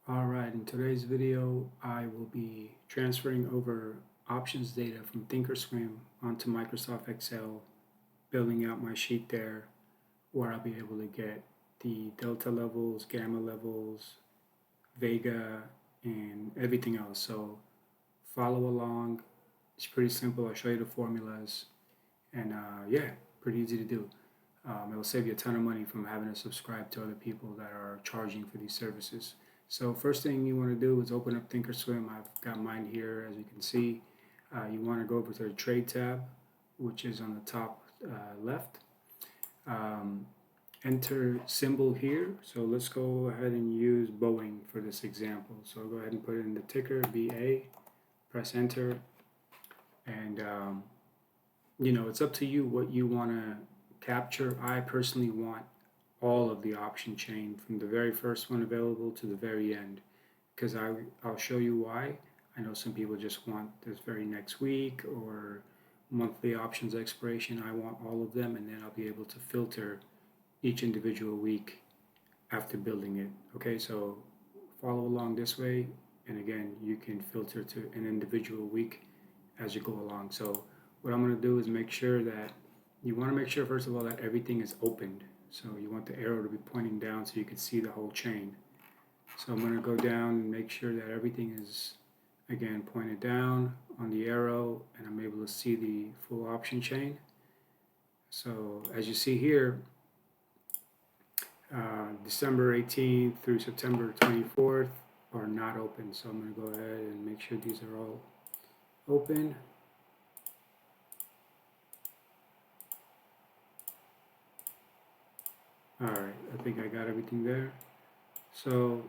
Alright, in today's video I will be transferring over options data from Thinkorswim onto Microsoft Excel, building out my sheet there where I'll be able to get the delta levels, gamma levels, Vega, and everything else. So follow along. It's pretty simple. I'll show you the formulas, and yeah, pretty easy to do. It'll save you a ton of money from having to subscribe to other people that are charging for these services. So first thing you want to do is open up Thinkorswim. I've got mine here, as you can see. You want to go over to the Trade tab, which is on the top left. Enter symbol here. So let's go ahead and use Boeing for this example. So I'll go ahead and put in the ticker, BA, press enter, and it's up to you what you want to capture. I personally want all of the option chain from the very first one available to the very end, because I'll show you why. I know some people just want this very next week or monthly options expiration. I want all of them, and then I'll be able to filter each individual week after building it. Okay, so follow along this way, and again, you can filter to an individual week as you go along. So what I'm going to do is make sure that you want to make sure, first of all, that everything is opened. So you want the arrow to be pointing down so you can see the whole chain. So I'm going to go down and make sure that everything is, again, pointed down on the arrow, and I'm able to see the full option chain. So as you see here, December 18th through September 24th are not open. So I'm going to go ahead and make sure these are all open. Alright, I think I got everything there. So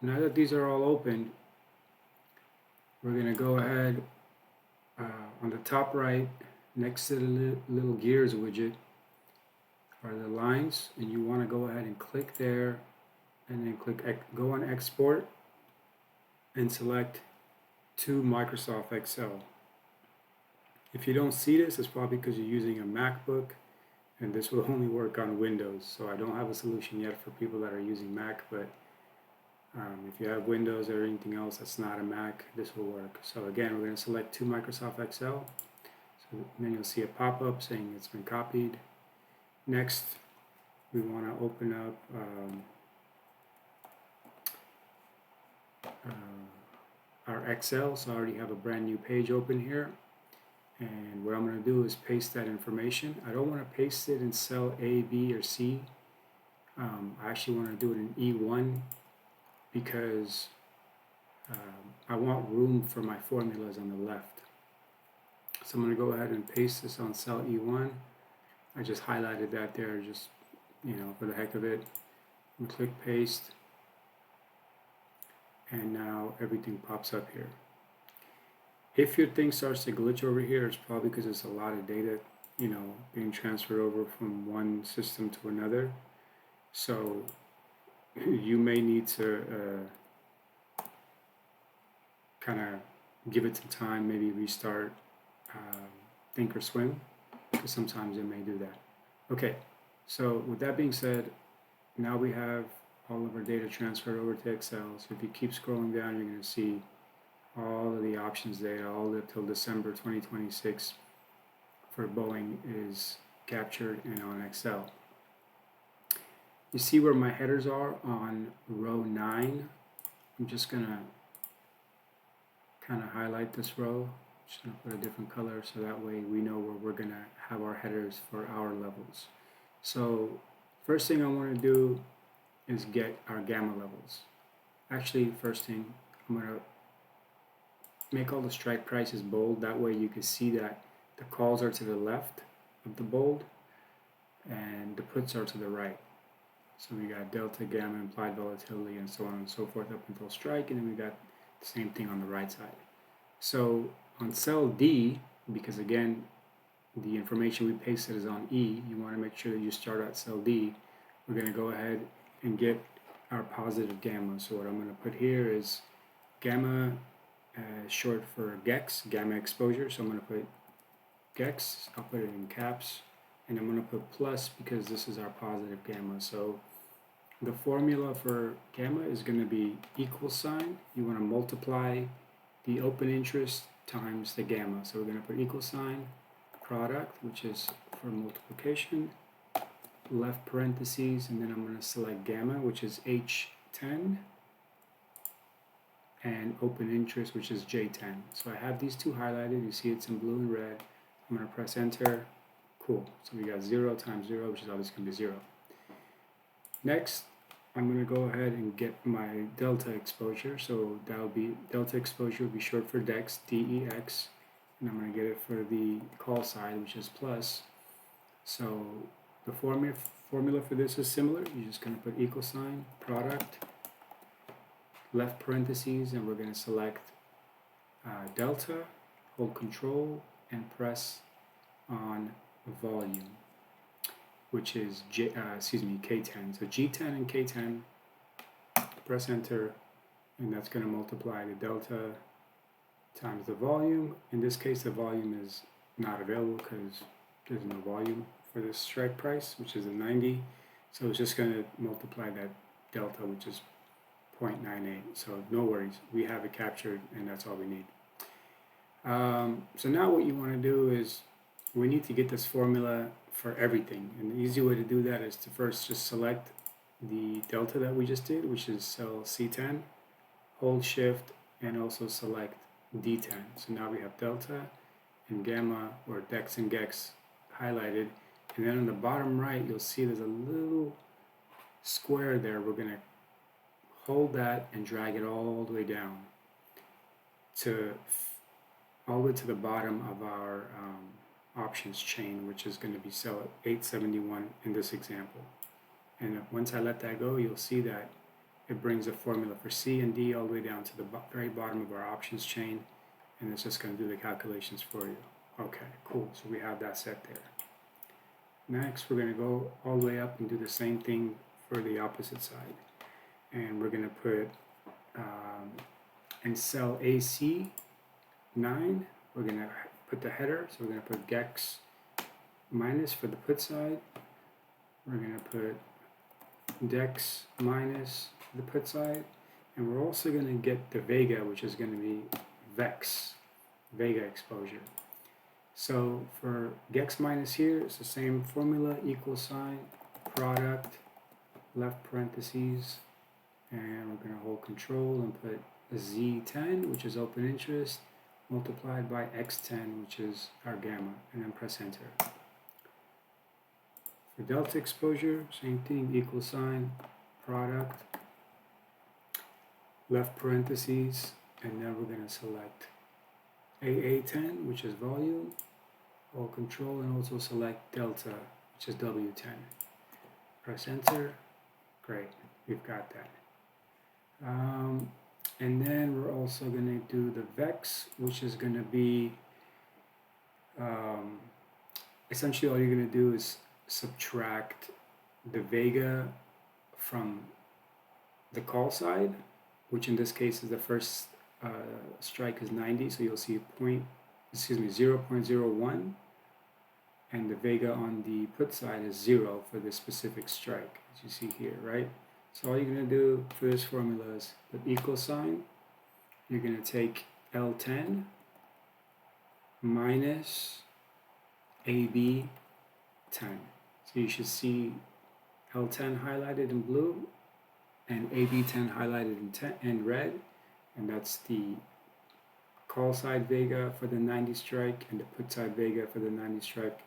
now that these are all open, we're going to go ahead on the top right, next to the little gears widget, are the lines, and you want to go ahead and click there, and then go on export and select to Microsoft Excel. If you don't see this, it's probably because you're using a MacBook, and this will only work on Windows. So I don't have a solution yet for people that are using Mac, but if you have Windows or anything else that's not a Mac, this will work. So again, we're going to select to Microsoft Excel. So then you'll see a pop-up saying it's been copied. Next, we want to open up our Excel. So I already have a brand new page open here. And what I'm going to do is paste that information. I don't want to paste it in cell A, B, or C. I actually want to do it in E1 because I want room for my formulas on the left. So I'm going to go ahead and paste this on cell E1. I just highlighted that there, just for the heck of it. And click paste, and now everything pops up here. If your thing starts to glitch over here, it's probably because it's a lot of data, being transferred over from one system to another. So you may need to kind of give it some time, maybe restart Thinkorswim, because sometimes it may do that. Okay, so with that being said, now we have all of our data transferred over to Excel. So if you keep scrolling down, you're going to see all of the options data, all the till December 2026 for Boeing is captured and on Excel. You see where my headers are on row 9. I'm just going to kind of highlight this row. Just going to put a different color so that way we know where we're going to have our headers for our levels. So first thing I want to do is get our gamma levels. Actually, first thing, I'm going to make all the strike prices bold. That way you can see that the calls are to the left of the bold and the puts are to the right. So we got delta, gamma, implied volatility, and so on and so forth up until strike, and then we got the same thing on the right side. So on cell D, because again the information we pasted is on E, you want to make sure that you start at cell D. We're going to go ahead and get our positive gamma. So what I'm going to put here is gamma, short for GEX, gamma exposure. So I'm going to put GEX, I'll put it in caps, and I'm going to put plus because this is our positive gamma. So the formula for gamma is going to be equal sign. You want to multiply the open interest times the gamma. So we're going to put equal sign product, which is for multiplication, left parentheses, and then I'm going to select gamma, which is H10, and open interest, which is J10. So I have these two highlighted. You see it's in blue and red. I'm going to press enter. Cool. So we got 0 times 0, which is obviously going to be 0. Next, I'm going to go ahead and get my delta exposure. So that'll be delta exposure will be short for DEX, DEX, and I'm going to get it for the call side, which is plus. So the formula for this is similar. You're just going to put equal sign, product, left parentheses, and we're going to select delta, hold control, and press on volume, which is K10. So G10 and K10, press enter, and that's going to multiply the delta times the volume. In this case, the volume is not available because there's no volume for this strike price, which is a 90. So it's just going to multiply that delta, which is 0.98. So no worries, we have it captured, and that's all we need. So now what you want to do is we need to get this formula for everything, and the easy way to do that is to first just select the delta that we just did, which is cell C10, hold shift, and also select D10. So now we have delta and gamma, or DEX and GEX, highlighted, and then on the bottom right you'll see there's a little square there. We're going to hold that and drag it all the way down to all the way to the bottom of our options chain, which is going to be cell 871 in this example. And once I let that go, you'll see that it brings a formula for C and D all the way down to the very bottom of our options chain, and it's just going to do the calculations for you. Okay, cool. So we have that set there. Next, we're going to go all the way up and do the same thing for the opposite side. And we're going to put in cell AC9, we're going to put the header. So we're going to put GEX minus for the put side. We're going to put DEX minus for the put side. And we're also going to get the Vega, which is going to be VEX, Vega exposure. So for GEX minus here, it's the same formula, equal sign, product, left parentheses, and we're going to hold control and put Z10, which is open interest, multiplied by X10, which is our gamma, and then press enter. For delta exposure, same thing, equal sign, product, left parentheses, and then we're going to select AA10, which is volume, hold control, and also select delta, which is W10. Press enter. Great, we've got that. And then we're also going to do the VEX, which is going to be essentially all you're going to do is subtract the Vega from the call side, which in this case is the first strike is 90, so you'll see 0.01, and the Vega on the put side is 0 for this specific strike, as you see here, right? So all you're going to do for this formula is put equal sign. You're going to take L10 minus AB10. So you should see L10 highlighted in blue and AB10 highlighted in red. And that's the call side Vega for the 90 strike and the put side Vega for the 90 strike.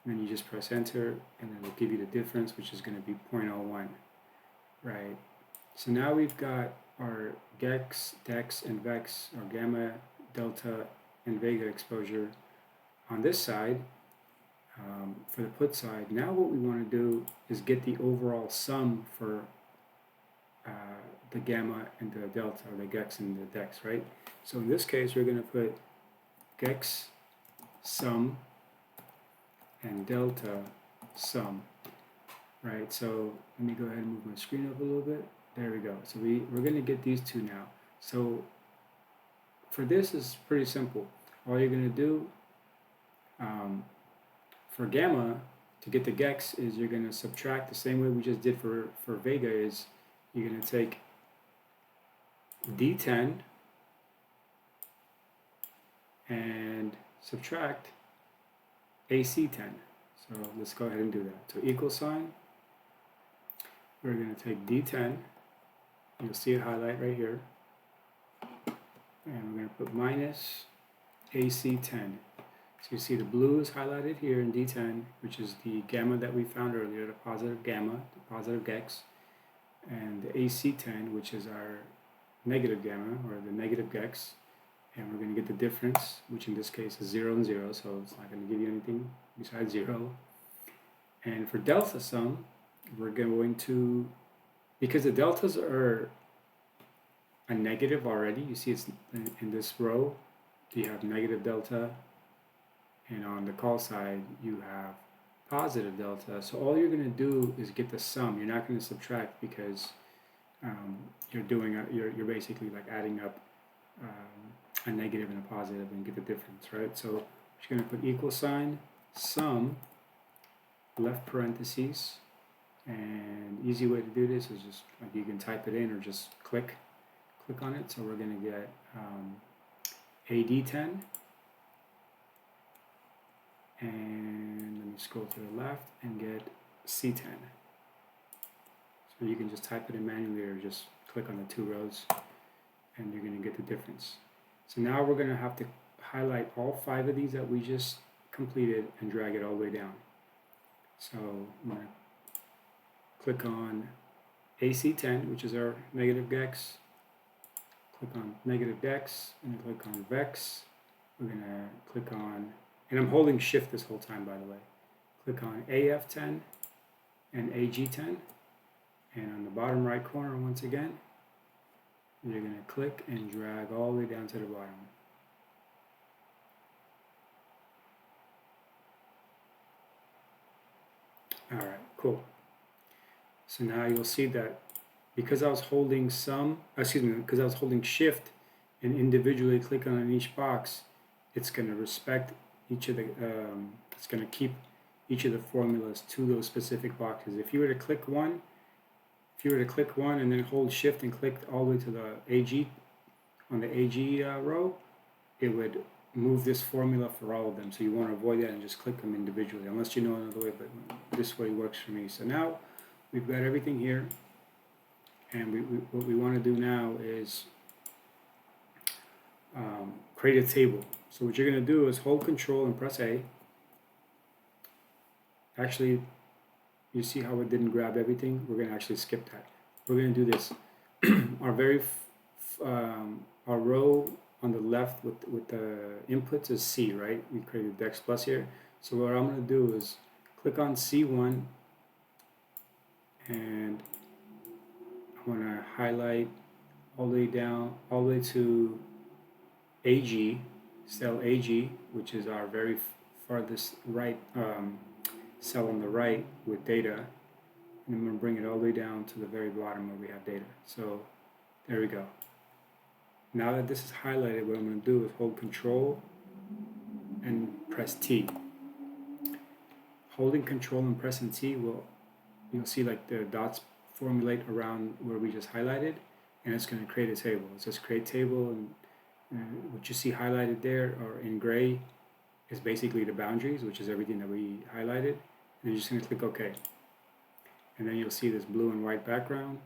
And then you just press enter, and then it'll give you the difference, which is going to be 0.01. Right, so now we've got our GEX, DEX, and VEX, or gamma, delta, and Vega exposure on this side for the put side. Now what we want to do is get the overall sum for the gamma and the delta, or the GEX and the DEX, right? So in this case, we're going to put GEX sum and delta sum. Right, so let me go ahead and move my screen up a little bit. There we go. So we're going to get these two now. So for this is pretty simple. All you're going to do for gamma, to get the gex is you're going to subtract the same way we just did for Vega. Is you're going to take D10 and subtract AC10. So let's go ahead and do that. So equal sign, we're going to take D10, you'll see it highlight right here, and we're going to put minus AC10. So you see the blue is highlighted here in D10, which is the gamma that we found earlier, the positive gamma, the positive gex, and the AC10, which is our negative gamma, or the negative gex, and we're going to get the difference, which in this case is 0 and 0, so it's not going to give you anything besides 0. And for delta sum, we're going to, because the deltas are a negative already, you see it's in this row, you have negative delta, and on the call side you have positive delta. So all you're going to do is get the sum. You're not going to subtract, because you're doing you're basically like adding up a negative and a positive and get the difference, right? So we're just going to put equal sign sum left parentheses, and easy way to do this is just like you can type it in or just click on it. So we're going to get AD10, and let me scroll to the left and get C10. So you can just type it in manually or just click on the two rows and you're going to get the difference. So now we're going to have to highlight all 5 of these that we just completed and drag it all the way down. So I'm going to click on AC10, which is our negative gex. Click on negative gex and click on vex. We're going to click on, and I'm holding shift this whole time, by the way. Click on AF10 and AG10, and on the bottom right corner once again, you're going to click and drag all the way down to the bottom. Alright, cool. So now you'll see that because I was holding because I was holding shift and individually click on each box, it's going to respect each of the, it's going to keep each of the formulas to those specific boxes. If you were to click one and then hold shift and click all the way to the AG, on the AG row, it would move this formula for all of them. So you want to avoid that and just click them individually, unless you know another way, but this way works for me. So now we've got everything here, and what we want to do now is create a table. So what you're going to do is hold Control and press A. Actually, you see how it didn't grab everything? We're going to actually skip that. We're going to do this. Our row on the left with the inputs is C, right? We created Dex Plus here. So what I'm going to do is click on C1, and I'm going to highlight all the way down, all the way to AG, cell AG, which is our very farthest right cell on the right with data, and I'm going to bring it all the way down to the very bottom where we have data. So there we go. Now that this is highlighted, what I'm going to do is hold Control and press T. Holding Control and pressing T you'll see like the dots formulate around where we just highlighted, and it's going to create a table. It says create table, and what you see highlighted there or in gray is basically the boundaries, which is everything that we highlighted. And you're just going to click OK. And then you'll see this blue and white background,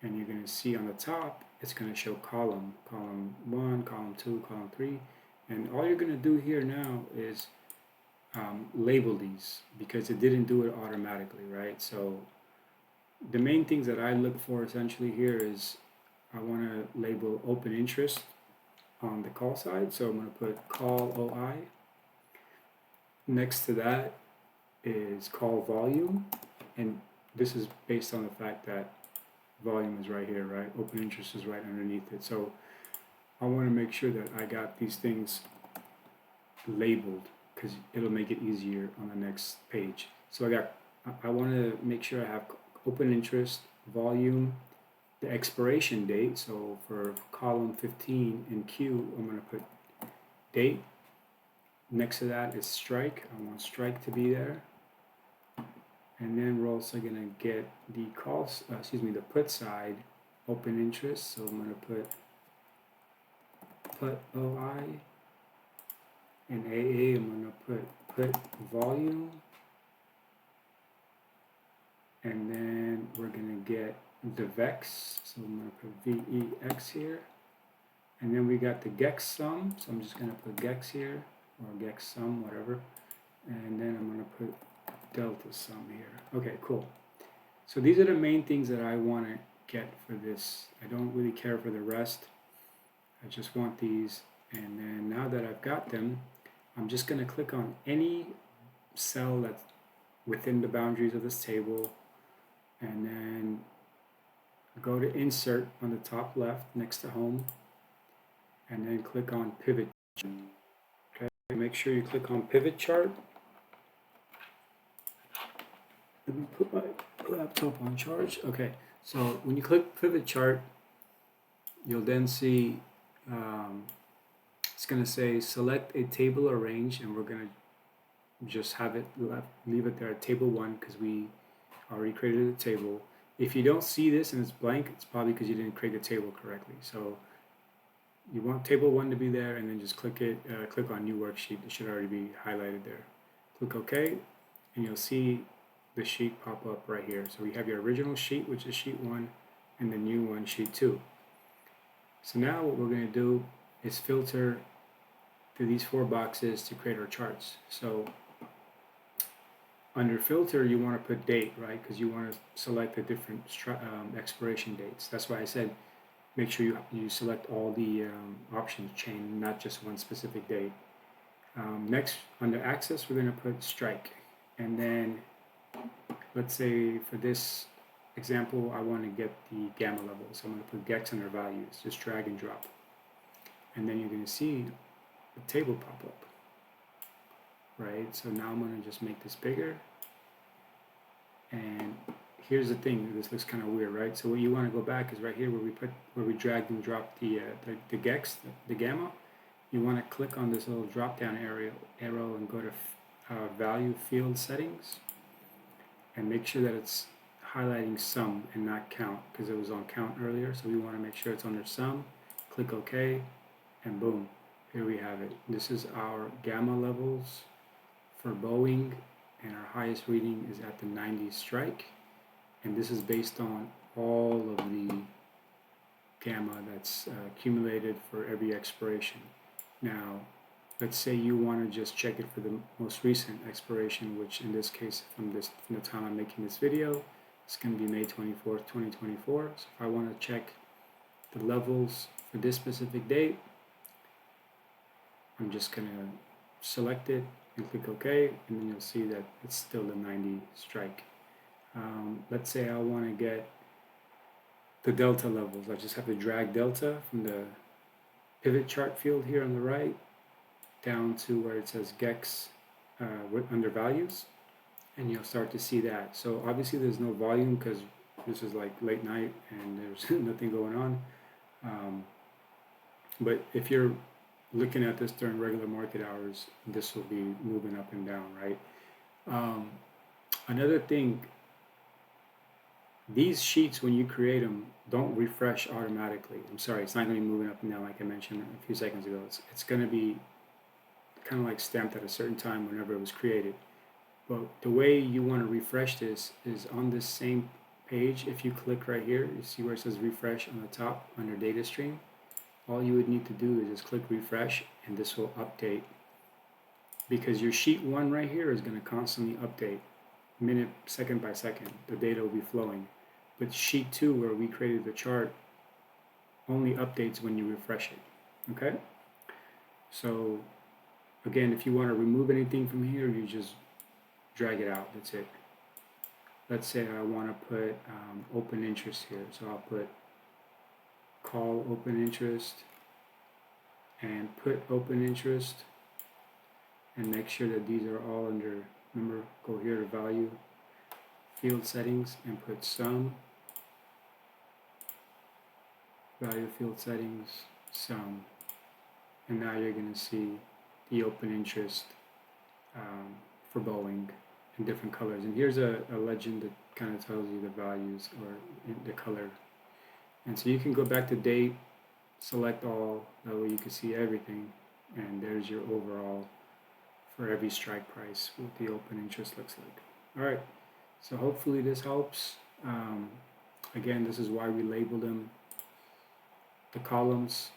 and you're going to see on the top it's going to show column 1, column 2, column 3, and all you're going to do here now is label these, because it didn't do it automatically, right? So the main things that I look for essentially here is I want to label open interest on the call side, so I'm going to put call OI. Next to that is call volume, and this is based on the fact that volume is right here, right? Open interest is right underneath it. So I want to make sure that I got these things labeled, because it'll make it easier on the next page. So I want to make sure I have open interest, volume, the expiration date. So for column 15 in Q, I'm going to put date. Next to that is strike. I want strike to be there. And then we're also going to get the the put side open interest. So I'm going to put put OI, and AA I'm going to put volume, and then we're going to get the VEX. So I'm going to put VEX here. And then we got the GEX sum, so I'm just going to put GEX here, or GEX sum, whatever. And then I'm going to put delta sum here. Okay, cool. So these are the main things that I want to get for this. I don't really care for the rest. I just want these. And then now that I've got them, I'm just going to click on any cell that's within the boundaries of this table, and then go to insert on the top left next to home, and then click on pivot. Okay, make sure you click on pivot chart. Let me put my laptop on charge. Okay, so when you click pivot chart, you'll then see it's going to say select a table or range, and we're going to just have it leave it there at table 1 because we already created a table. If you don't see this and it's blank, it's probably because you didn't create the table correctly. So you want table 1 to be there, and then just click on new worksheet. It should already be highlighted there. Click OK, and you'll see the sheet pop up right here. So we have your original sheet, which is sheet 1, and the new one, sheet 2. So now what we're going to do is filter through these 4 boxes to create our charts. So under filter, you want to put date, right? Because you want to select the different expiration dates. That's why I said make sure you select all the options chain, not just one specific date. Next, under access, we're going to put strike. And then let's say for this example, I want to get the gamma level. So I'm going to put GEX under values, just drag and drop. And then you're going to see the table pop up. Right, so now I'm going to just make this bigger. And here's the thing, this looks kind of weird, right? So what you want to go back is right here where we dragged and dropped the GEX, the gamma. You want to click on this little drop down arrow and go to value field settings, and make sure that it's highlighting sum and not count, because it was on count earlier. So we want to make sure it's under sum. Click OK, and boom, here we have it. This is our gamma levels for Boeing, and our highest reading is at the 90 strike, and this is based on all of the gamma that's accumulated for every expiration. Now let's say you want to just check it for the most recent expiration, which in this case from the time I'm making this video, it's going to be May 24th, 2024. So if I want to check the levels for this specific date, I'm just going to select it and click OK, and then you'll see that it's still the 90 strike. Let's say I want to get the delta levels. I just have to drag delta from the pivot chart field here on the right down to where it says GEX under values, and you'll start to see that. So obviously there's no volume because this is like late night and there's nothing going on. But if you're looking at this during regular market hours, this will be moving up and down, right? Another thing, these sheets, when you create them, don't refresh automatically. I'm sorry, it's not going to be moving up and down like I mentioned a few seconds ago. It's going to be kind of like stamped at a certain time whenever it was created. But the way you want to refresh this is on this same page. If you click right here, you see where it says refresh on the top under data stream. All you would need to do is just click refresh, and this will update, because your sheet 1 right here is going to constantly update minute, second by second. The data will be flowing. But sheet 2, where we created the chart, only updates when you refresh it. Okay? So again, if you want to remove anything from here, you just drag it out. That's it. Let's say I want to put open interest here. So I'll put call open interest and put open interest, and make sure that these are all under, remember, go here to value field settings and put sum, value field settings, sum, and now you're going to see the open interest for Boeing in different colors. And here's a legend that kind of tells you the values or the color. And so you can go back to date, select all, that way you can see everything. And there's your overall for every strike price, what the open interest looks like. All right, so hopefully this helps. Again, this is why we label them the columns,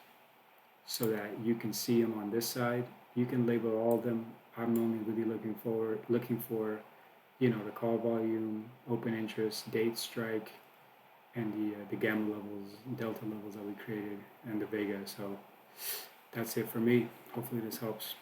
so that you can see them on this side. You can label all of them. I'm only really looking for, you know, the call volume, open interest, date strike, and the gamma levels, delta levels that we created, and the Vega. So that's it for me. Hopefully this helps.